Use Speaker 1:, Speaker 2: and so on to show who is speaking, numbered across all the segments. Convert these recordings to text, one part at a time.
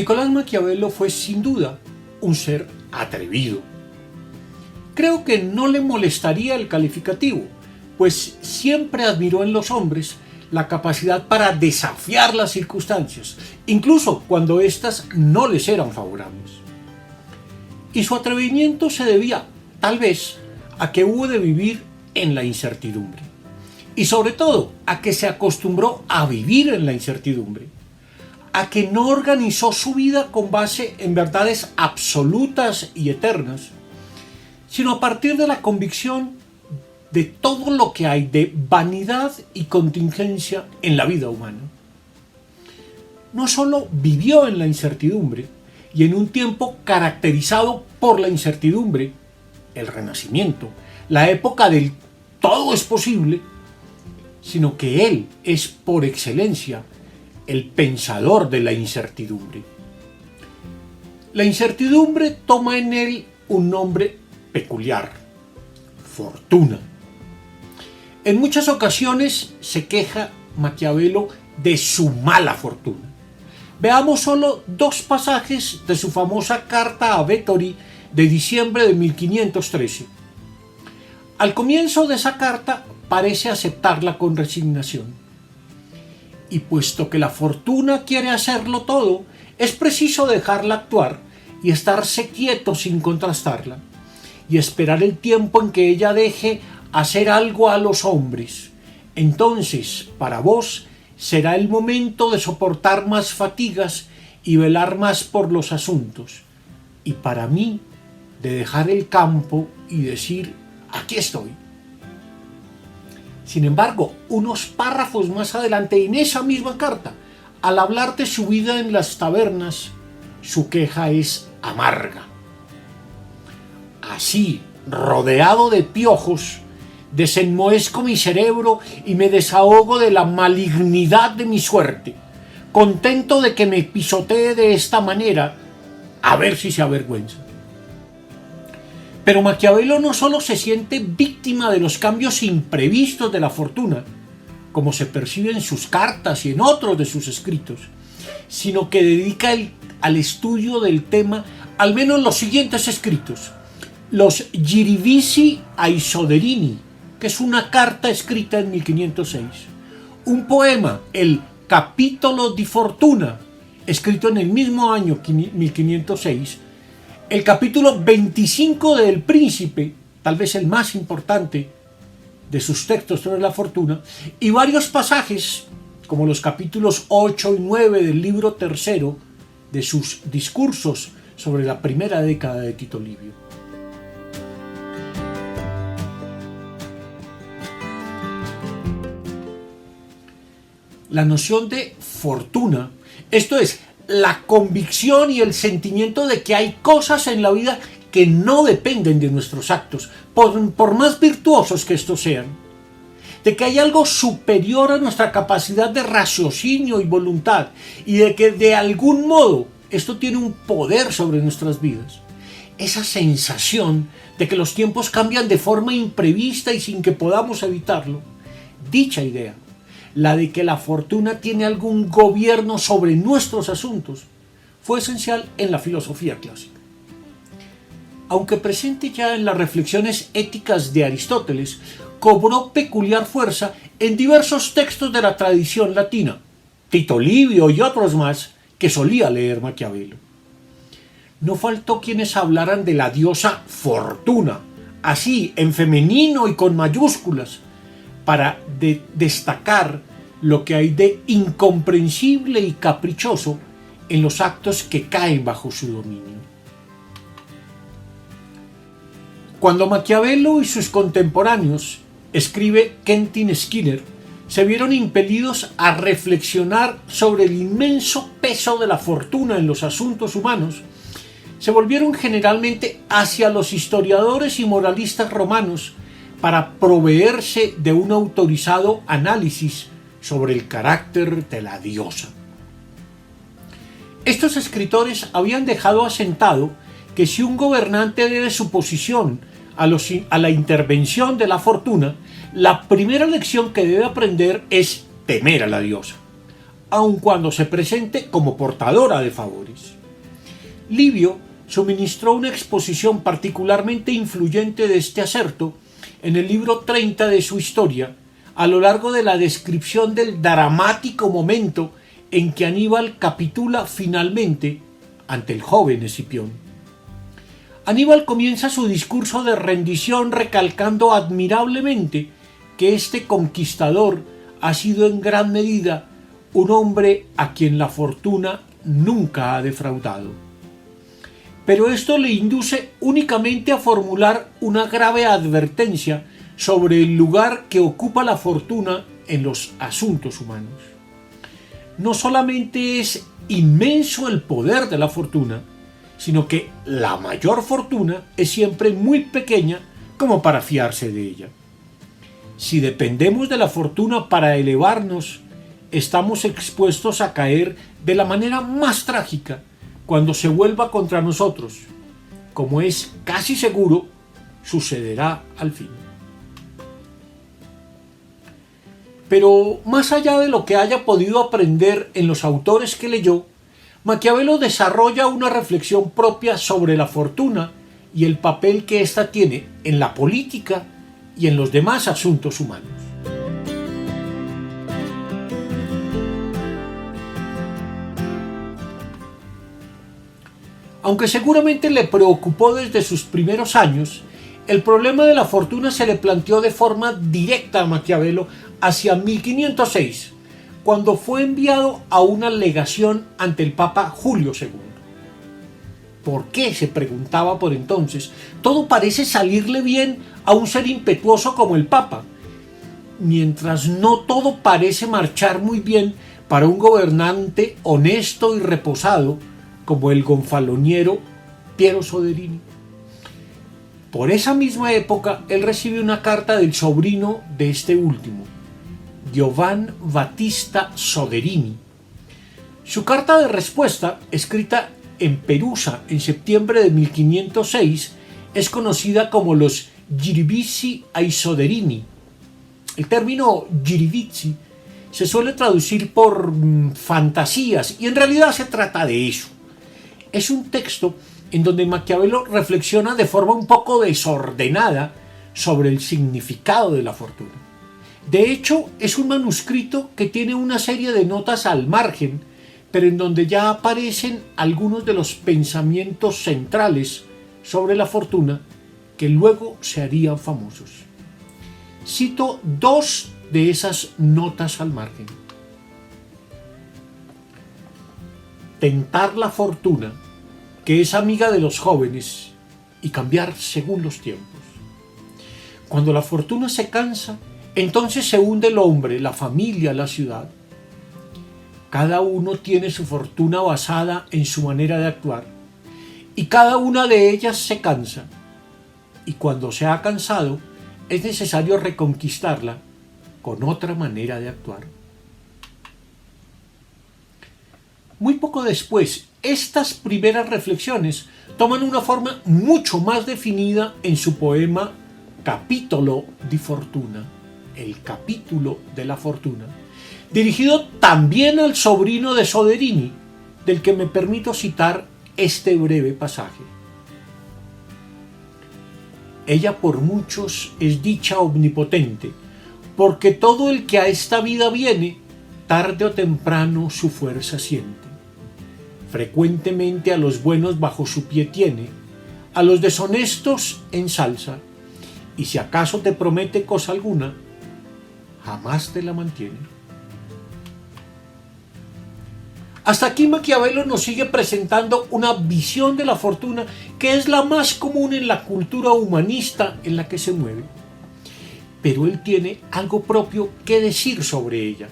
Speaker 1: Nicolás Maquiavelo fue sin duda un ser atrevido. Creo que no le molestaría el calificativo, pues siempre admiró en los hombres la capacidad para desafiar las circunstancias, incluso cuando éstas no les eran favorables. Y su atrevimiento se debía, tal vez, a que hubo de vivir en la incertidumbre. Y sobre todo, a que se acostumbró a vivir en la incertidumbre. A que no organizó su vida con base en verdades absolutas y eternas, sino a partir de la convicción de todo lo que hay de vanidad y contingencia en la vida humana. No solo vivió en la incertidumbre y en un tiempo caracterizado por la incertidumbre, el Renacimiento, la época del todo es posible, sino que él es por excelencia el pensador de la incertidumbre. La incertidumbre toma en él un nombre peculiar: fortuna. En muchas ocasiones se queja Maquiavelo de su mala fortuna. Veamos solo dos pasajes de su famosa carta a Vettori de diciembre de 1513. Al comienzo de esa carta parece aceptarla con resignación. Y puesto que la fortuna quiere hacerlo todo, es preciso dejarla actuar y estarse quieto sin contrastarla, y esperar el tiempo en que ella deje hacer algo a los hombres. Entonces, para vos, será el momento de soportar más fatigas y velar más por los asuntos, y para mí, de dejar el campo y decir: aquí estoy. Sin embargo, unos párrafos más adelante en esa misma carta, al hablar de su vida en las tabernas, su queja es amarga. Así, rodeado de piojos, desenmohezco mi cerebro y me desahogo de la malignidad de mi suerte, contento de que me pisotee de esta manera, a ver si se avergüenza. Pero Maquiavelo no solo se siente víctima de los cambios imprevistos de la fortuna, como se percibe en sus cartas y en otros de sus escritos, sino que dedica al estudio del tema al menos los siguientes escritos: los Girivici ai Soderini, que es una carta escrita en 1506, un poema, el Capitolo di Fortuna, escrito en el mismo año 1506, el capítulo 25 de El Príncipe, tal vez el más importante de sus textos sobre la fortuna, y varios pasajes, como los capítulos 8 y 9 del libro tercero de sus discursos sobre la primera década de Tito Livio. La noción de fortuna, esto es, la convicción y el sentimiento de que hay cosas en la vida que no dependen de nuestros actos, por más virtuosos que estos sean, de que hay algo superior a nuestra capacidad de raciocinio y voluntad, y de que de algún modo esto tiene un poder sobre nuestras vidas. Esa sensación de que los tiempos cambian de forma imprevista y sin que podamos evitarlo, dicha idea, la de que la fortuna tiene algún gobierno sobre nuestros asuntos, fue esencial en la filosofía clásica. Aunque presente ya en las reflexiones éticas de Aristóteles, cobró peculiar fuerza en diversos textos de la tradición latina, Tito Livio y otros más que solía leer Maquiavelo. No faltó quienes hablaran de la diosa Fortuna, así en femenino y con mayúsculas, para destacar lo que hay de incomprensible y caprichoso en los actos que caen bajo su dominio. Cuando Maquiavelo y sus contemporáneos, escribe Kentin Skinner, se vieron impelidos a reflexionar sobre el inmenso peso de la fortuna en los asuntos humanos, se volvieron generalmente hacia los historiadores y moralistas romanos para proveerse de un autorizado análisis sobre el carácter de la diosa. Estos escritores habían dejado asentado que si un gobernante debe su posición a la intervención de la fortuna, la primera lección que debe aprender es temer a la diosa, aun cuando se presente como portadora de favores. Livio suministró una exposición particularmente influyente de este aserto en el libro 30 de su historia, a lo largo de la descripción del dramático momento en que Aníbal capitula finalmente ante el joven Escipión. Aníbal comienza su discurso de rendición recalcando admirablemente que este conquistador ha sido en gran medida un hombre a quien la fortuna nunca ha defraudado. Pero esto le induce únicamente a formular una grave advertencia sobre el lugar que ocupa la fortuna en los asuntos humanos. No solamente es inmenso el poder de la fortuna, sino que la mayor fortuna es siempre muy pequeña como para fiarse de ella. Si dependemos de la fortuna para elevarnos, estamos expuestos a caer de la manera más trágica cuando se vuelva contra nosotros, como es casi seguro sucederá al fin. Pero más allá de lo que haya podido aprender en los autores que leyó, Maquiavelo desarrolla una reflexión propia sobre la fortuna y el papel que ésta tiene en la política y en los demás asuntos humanos. Aunque seguramente le preocupó desde sus primeros años, el problema de la fortuna se le planteó de forma directa a Maquiavelo hacia 1506, cuando fue enviado a una legación ante el Papa Julio II. ¿Por qué?, se preguntaba por entonces, todo parece salirle bien a un ser impetuoso como el Papa, mientras no todo parece marchar muy bien para un gobernante honesto y reposado como el gonfaloniero Piero Soderini. Por esa misma época, él recibe una carta del sobrino de este último, Giovan Battista Soderini. Su carta de respuesta, escrita en Perusa en septiembre de 1506, es conocida como los Giribizi ai Soderini. El término Giribizi se suele traducir por fantasías, y en realidad se trata de eso. Es un texto en donde Maquiavelo reflexiona de forma un poco desordenada sobre el significado de la fortuna. De hecho, es un manuscrito que tiene una serie de notas al margen, pero en donde ya aparecen algunos de los pensamientos centrales sobre la fortuna que luego se harían famosos. Cito dos de esas notas al margen. Tentar la fortuna, que es amiga de los jóvenes, y cambiar según los tiempos. Cuando la fortuna se cansa, entonces se hunde el hombre, la familia, la ciudad. Cada uno tiene su fortuna basada en su manera de actuar, y cada una de ellas se cansa, y cuando se ha cansado, es necesario reconquistarla con otra manera de actuar. Muy poco después, estas primeras reflexiones toman una forma mucho más definida en su poema Capitolo di Fortuna, el capítulo de la fortuna, dirigido también al sobrino de Soderini, del que me permito citar este breve pasaje. Ella por muchos es dicha omnipotente, porque todo el que a esta vida viene, tarde o temprano su fuerza siente. Frecuentemente a los buenos bajo su pie tiene, a los deshonestos ensalza, y si acaso te promete cosa alguna, jamás te la mantiene. Hasta aquí Maquiavelo nos sigue presentando una visión de la fortuna que es la más común en la cultura humanista en la que se mueve. Pero él tiene algo propio que decir sobre ella,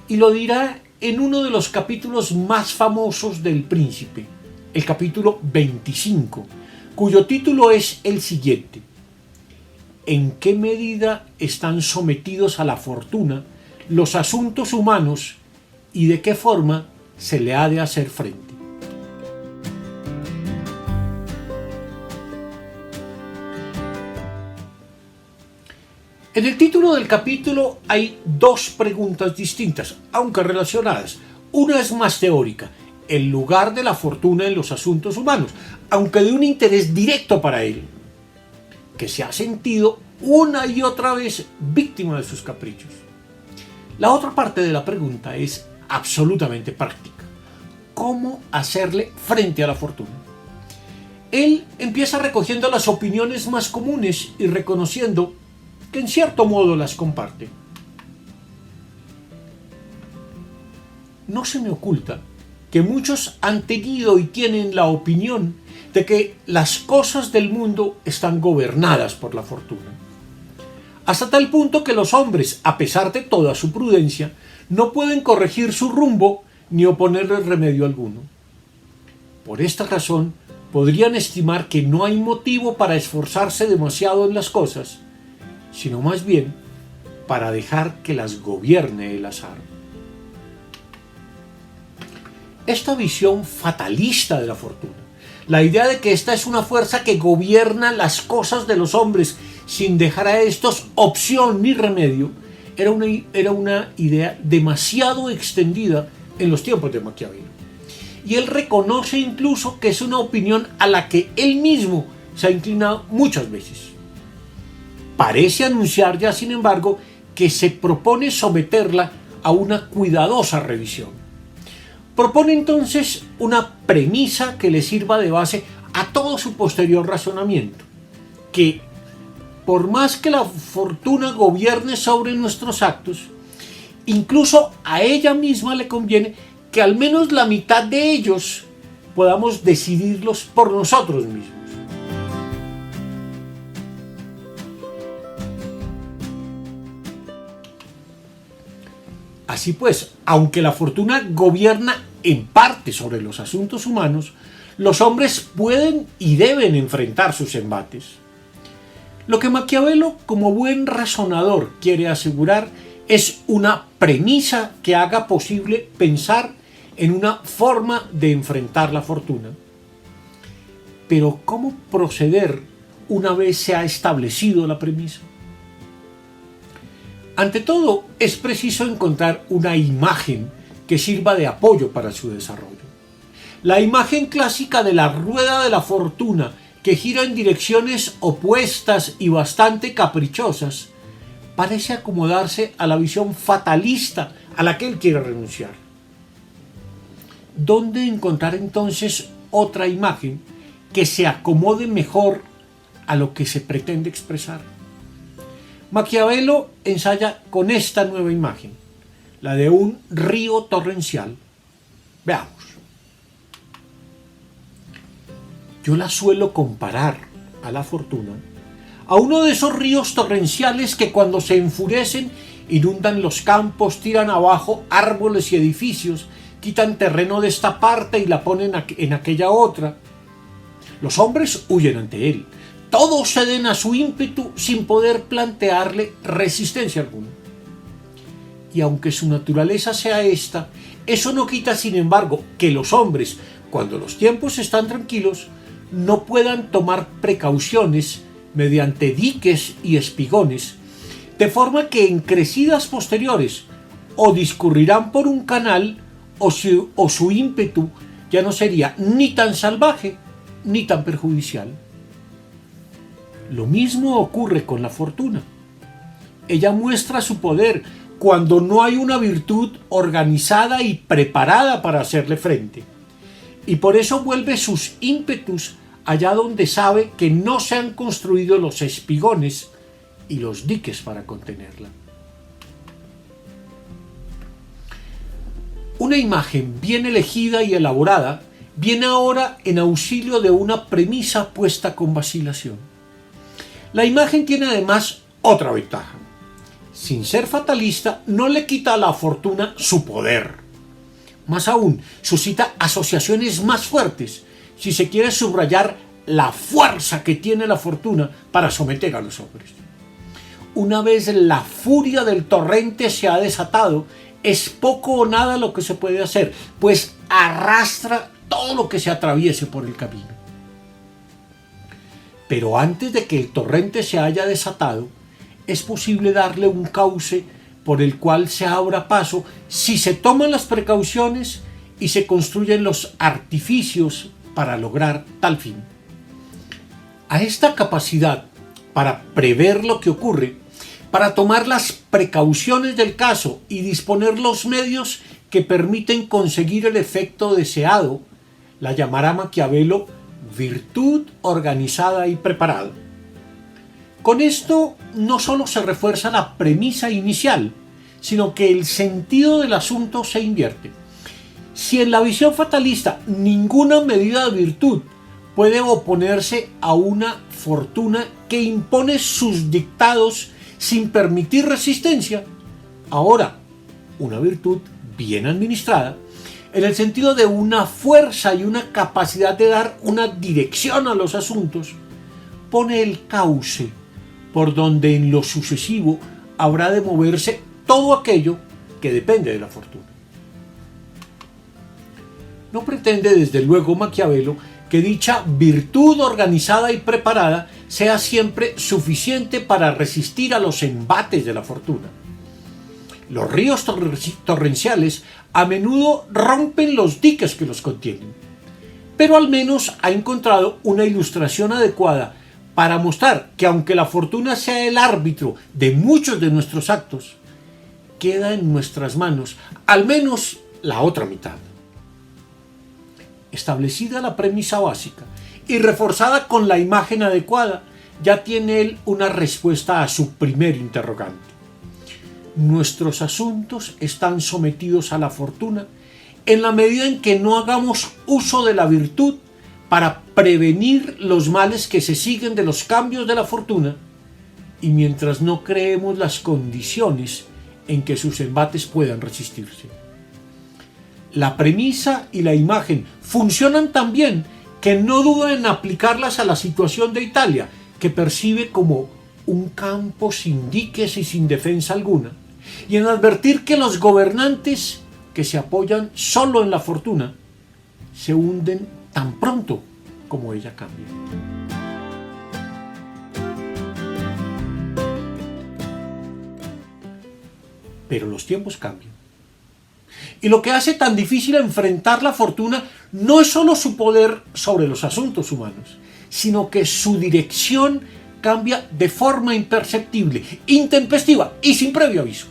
Speaker 1: y lo dirá en uno de los capítulos más famosos del Príncipe, el capítulo 25, cuyo título es el siguiente: ¿En qué medida están sometidos a la fortuna los asuntos humanos y de qué forma se le ha de hacer frente? En el título del capítulo hay dos preguntas distintas, aunque relacionadas. Una es más teórica, el lugar de la fortuna en los asuntos humanos, aunque de un interés directo para él, que se ha sentido una y otra vez víctima de sus caprichos. La otra parte de la pregunta es absolutamente práctica. ¿Cómo hacerle frente a la fortuna? Él empieza recogiendo las opiniones más comunes y reconociendo que en cierto modo las comparte. No se me oculta que muchos han tenido y tienen la opinión de que las cosas del mundo están gobernadas por la fortuna. Hasta tal punto que los hombres, a pesar de toda su prudencia, no pueden corregir su rumbo ni oponerle remedio alguno. Por esta razón, podrían estimar que no hay motivo para esforzarse demasiado en las cosas, sino más bien para dejar que las gobierne el azar. Esta visión fatalista de la fortuna, la idea de que esta es una fuerza que gobierna las cosas de los hombres sin dejar a estos opción ni remedio, era una idea demasiado extendida en los tiempos de Maquiavelo. Y él reconoce incluso que es una opinión a la que él mismo se ha inclinado muchas veces. Parece anunciar ya, sin embargo, que se propone someterla a una cuidadosa revisión. Propone entonces una premisa que le sirva de base a todo su posterior razonamiento, que por más que la fortuna gobierne sobre nuestros actos, incluso a ella misma le conviene que al menos la mitad de ellos podamos decidirlos por nosotros mismos. Así pues, aunque la fortuna gobierna en parte sobre los asuntos humanos, los hombres pueden y deben enfrentar sus embates. Lo que Maquiavelo, como buen razonador, quiere asegurar es una premisa que haga posible pensar en una forma de enfrentar la fortuna. Pero ¿cómo proceder una vez se ha establecido la premisa? Ante todo, es preciso encontrar una imagen que sirva de apoyo para su desarrollo. La imagen clásica de la rueda de la fortuna, que gira en direcciones opuestas y bastante caprichosas, parece acomodarse a la visión fatalista a la que él quiere renunciar. ¿Dónde encontrar entonces otra imagen que se acomode mejor a lo que se pretende expresar? Maquiavelo ensaya con esta nueva imagen, la de un río torrencial. Veamos. Yo la suelo comparar a la fortuna a uno de esos ríos torrenciales que cuando se enfurecen inundan los campos, tiran abajo árboles y edificios, quitan terreno de esta parte y la ponen en aquella otra. Los hombres huyen ante él. Todos ceden a su ímpetu sin poder plantearle resistencia alguna. Y aunque su naturaleza sea esta, eso no quita, sin embargo, que los hombres, cuando los tiempos están tranquilos, no puedan tomar precauciones mediante diques y espigones, de forma que en crecidas posteriores o discurrirán por un canal o su ímpetu ya no sería ni tan salvaje ni tan perjudicial. Lo mismo ocurre con la fortuna. Ella muestra su poder cuando no hay una virtud organizada y preparada para hacerle frente, y por eso vuelve sus ímpetus allá donde sabe que no se han construido los espigones y los diques para contenerla. Una imagen bien elegida y elaborada viene ahora en auxilio de una premisa puesta con vacilación. La imagen tiene además otra ventaja. Sin ser fatalista, no le quita a la fortuna su poder. Más aún, suscita asociaciones más fuertes si se quiere subrayar la fuerza que tiene la fortuna para someter a los hombres. Una vez la furia del torrente se ha desatado, es poco o nada lo que se puede hacer, pues arrastra todo lo que se atraviese por el camino. Pero antes de que el torrente se haya desatado, es posible darle un cauce por el cual se abra paso si se toman las precauciones y se construyen los artificios para lograr tal fin. A esta capacidad para prever lo que ocurre, para tomar las precauciones del caso y disponer los medios que permiten conseguir el efecto deseado, la llamará Maquiavelo virtud organizada y preparada. Con esto no solo se refuerza la premisa inicial, sino que el sentido del asunto se invierte. Si en la visión fatalista ninguna medida de virtud puede oponerse a una fortuna que impone sus dictados sin permitir resistencia, ahora una virtud bien administrada, en el sentido de una fuerza y una capacidad de dar una dirección a los asuntos, pone el cauce por donde en lo sucesivo habrá de moverse todo aquello que depende de la fortuna. No pretende desde luego Maquiavelo que dicha virtud organizada y preparada sea siempre suficiente para resistir a los embates de la fortuna. Los ríos torrenciales a menudo rompen los diques que los contienen, pero al menos ha encontrado una ilustración adecuada para mostrar que aunque la fortuna sea el árbitro de muchos de nuestros actos, queda en nuestras manos al menos la otra mitad. Establecida la premisa básica y reforzada con la imagen adecuada, ya tiene él una respuesta a su primer interrogante. Nuestros asuntos están sometidos a la fortuna en la medida en que no hagamos uso de la virtud para prevenir los males que se siguen de los cambios de la fortuna y mientras no creemos las condiciones en que sus embates puedan resistirse. La premisa y la imagen funcionan tan bien que no duda en aplicarlas a la situación de Italia, que percibe como un campo sin diques y sin defensa alguna, y en advertir que los gobernantes que se apoyan solo en la fortuna se hunden tan pronto como ella cambia. Pero los tiempos cambian. Y lo que hace tan difícil enfrentar la fortuna no es solo su poder sobre los asuntos humanos, sino que su dirección cambia de forma imperceptible, intempestiva y sin previo aviso.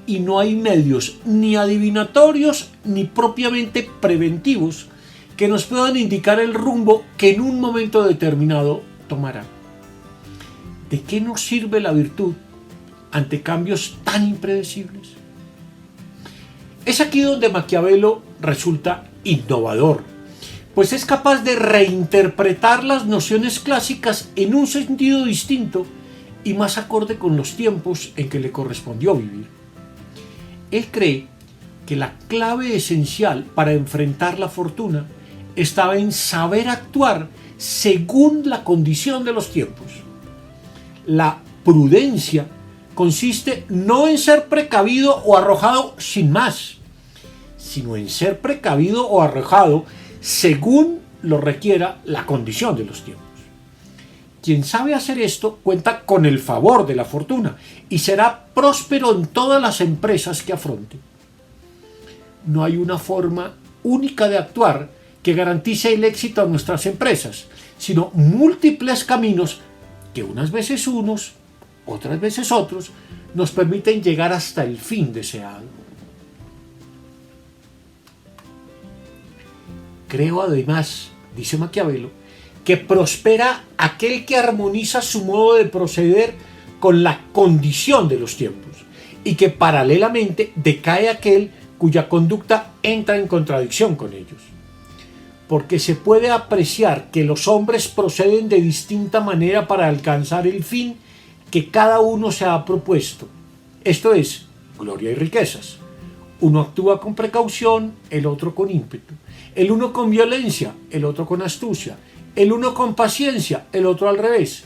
Speaker 1: Y no hay medios ni adivinatorios ni propiamente preventivos que nos puedan indicar el rumbo que en un momento determinado tomará. ¿De qué nos sirve la virtud ante cambios tan impredecibles? Es aquí donde Maquiavelo resulta innovador, pues es capaz de reinterpretar las nociones clásicas en un sentido distinto y más acorde con los tiempos en que le correspondió vivir. Él cree que la clave esencial para enfrentar la fortuna estaba en saber actuar según la condición de los tiempos. La prudencia consiste no en ser precavido o arrojado sin más, sino en ser precavido o arrojado según lo requiera la condición de los tiempos. Quien sabe hacer esto cuenta con el favor de la fortuna y será próspero en todas las empresas que afronte. No hay una forma única de actuar que garantice el éxito a nuestras empresas, sino múltiples caminos que unas veces unos, otras veces otros, nos permiten llegar hasta el fin deseado. Creo además, dice Maquiavelo, que prospera aquel que armoniza su modo de proceder con la condición de los tiempos y que paralelamente decae aquel cuya conducta entra en contradicción con ellos. Porque se puede apreciar que los hombres proceden de distinta manera para alcanzar el fin que cada uno se ha propuesto, esto es, gloria y riquezas. Uno actúa con precaución, el otro con ímpetu, el uno con violencia, el otro con astucia, el uno con paciencia, el otro al revés.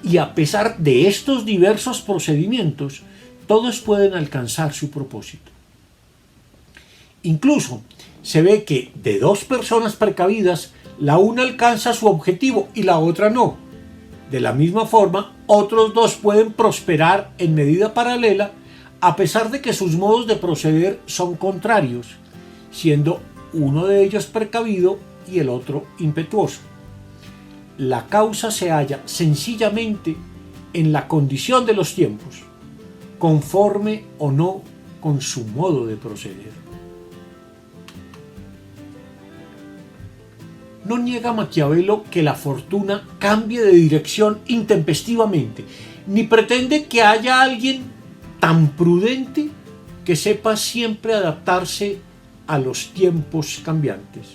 Speaker 1: Y a pesar de estos diversos procedimientos, todos pueden alcanzar su propósito. Incluso se ve que de dos personas precavidas, la una alcanza su objetivo y la otra no. De la misma forma, otros dos pueden prosperar en medida paralela a pesar de que sus modos de proceder son contrarios, siendo uno de ellos precavido y el otro impetuoso. La causa se halla sencillamente en la condición de los tiempos, conforme o no con su modo de proceder. No niega Maquiavelo que la fortuna cambie de dirección intempestivamente, ni pretende que haya alguien tan prudente que sepa siempre adaptarse a los tiempos cambiantes.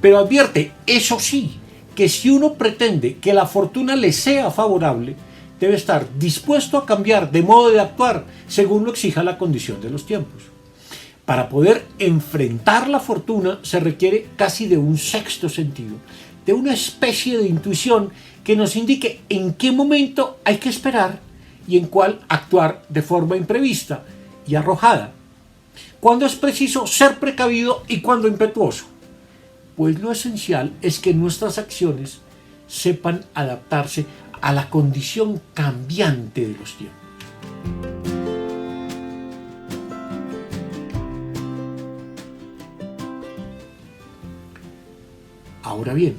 Speaker 1: Pero advierte, eso sí, que si uno pretende que la fortuna le sea favorable, debe estar dispuesto a cambiar de modo de actuar según lo exija la condición de los tiempos. Para poder enfrentar la fortuna se requiere casi de un sexto sentido, de una especie de intuición que nos indique en qué momento hay que esperar y en cuál actuar de forma imprevista y arrojada. Cuándo es preciso ser precavido y cuándo impetuoso. Pues lo esencial es que nuestras acciones sepan adaptarse a la condición cambiante de los tiempos. Ahora bien,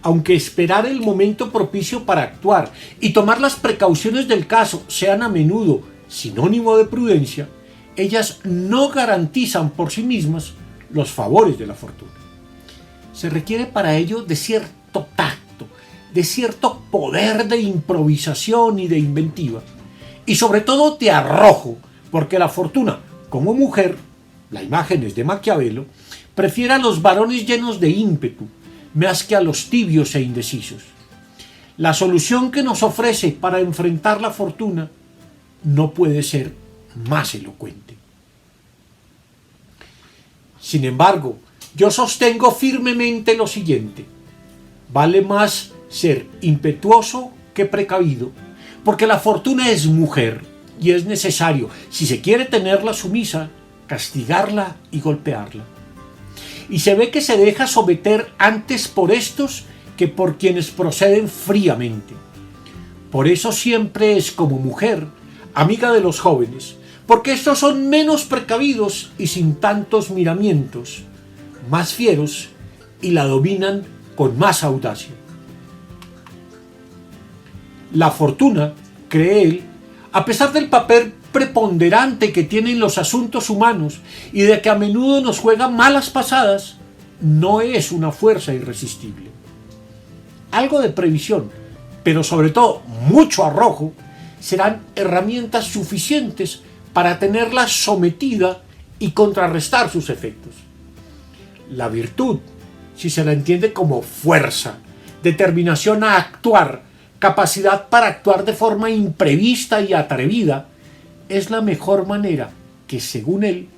Speaker 1: aunque esperar el momento propicio para actuar y tomar las precauciones del caso sean a menudo sinónimo de prudencia, ellas no garantizan por sí mismas los favores de la fortuna. Se requiere para ello de cierto tacto, de cierto poder de improvisación y de inventiva, y sobre todo de arrojo, porque la fortuna, como mujer, la imagen es de Maquiavelo, prefiere a los varones llenos de ímpetu, más que a los tibios e indecisos. La solución que nos ofrece para enfrentar la fortuna no puede ser más elocuente. Sin embargo, yo sostengo firmemente lo siguiente: vale más ser impetuoso que precavido, porque la fortuna es mujer y es necesario, si se quiere tenerla sumisa, castigarla y golpearla. Y se ve que se deja someter antes por estos que por quienes proceden fríamente. Por eso siempre es como mujer, amiga de los jóvenes, porque estos son menos precavidos y sin tantos miramientos, más fieros y la dominan con más audacia. La fortuna, cree él, a pesar del papel preponderante que tiene en los asuntos humanos y de que a menudo nos juega malas pasadas, no es una fuerza irresistible. Algo de previsión, pero sobre todo mucho arrojo, serán herramientas suficientes para tenerla sometida y contrarrestar sus efectos. La virtud, si se la entiende como fuerza, determinación a actuar, capacidad para actuar de forma imprevista y atrevida, es la mejor manera que, según él,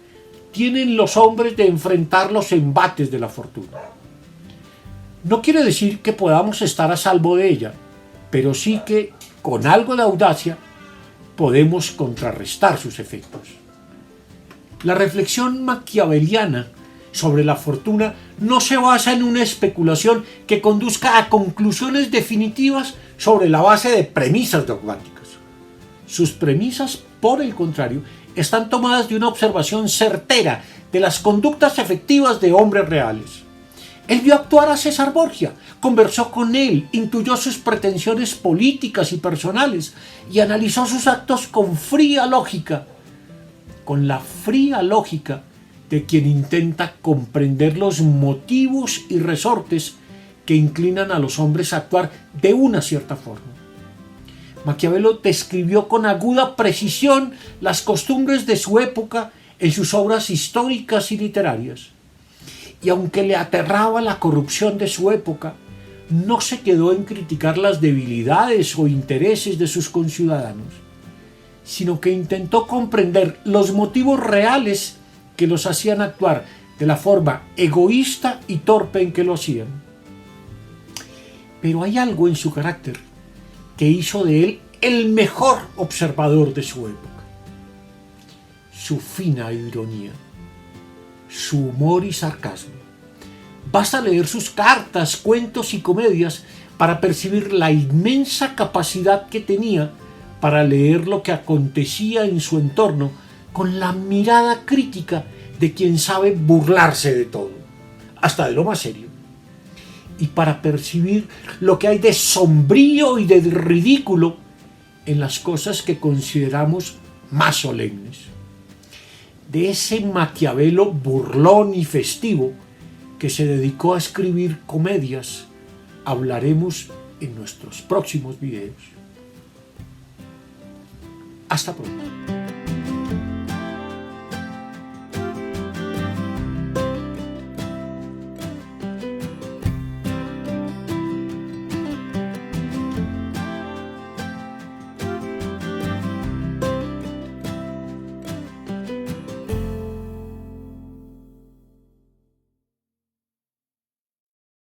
Speaker 1: tienen los hombres de enfrentar los embates de la fortuna. No quiere decir que podamos estar a salvo de ella, pero sí que, con algo de audacia, podemos contrarrestar sus efectos. La reflexión maquiaveliana sobre la fortuna no se basa en una especulación que conduzca a conclusiones definitivas sobre la base de premisas dogmáticas. Sus premisas, por el contrario, están tomadas de una observación certera de las conductas efectivas de hombres reales. Él vio actuar a César Borgia, conversó con él, intuyó sus pretensiones políticas y personales y analizó sus actos con fría lógica, con la fría lógica de quien intenta comprender los motivos y resortes que inclinan a los hombres a actuar de una cierta forma. Maquiavelo describió con aguda precisión las costumbres de su época en sus obras históricas y literarias. Y aunque le aterraba la corrupción de su época, no se quedó en criticar las debilidades o intereses de sus conciudadanos, sino que intentó comprender los motivos reales que los hacían actuar de la forma egoísta y torpe en que lo hacían. Pero hay algo en su carácter que hizo de él el mejor observador de su época: su fina ironía, su humor y sarcasmo. Basta leer sus cartas, cuentos y comedias para percibir la inmensa capacidad que tenía para leer lo que acontecía en su entorno con la mirada crítica de quien sabe burlarse de todo, hasta de lo más serio, y para percibir lo que hay de sombrío y de ridículo en las cosas que consideramos más solemnes. De ese Maquiavelo burlón y festivo que se dedicó a escribir comedias, hablaremos en nuestros próximos videos. Hasta pronto.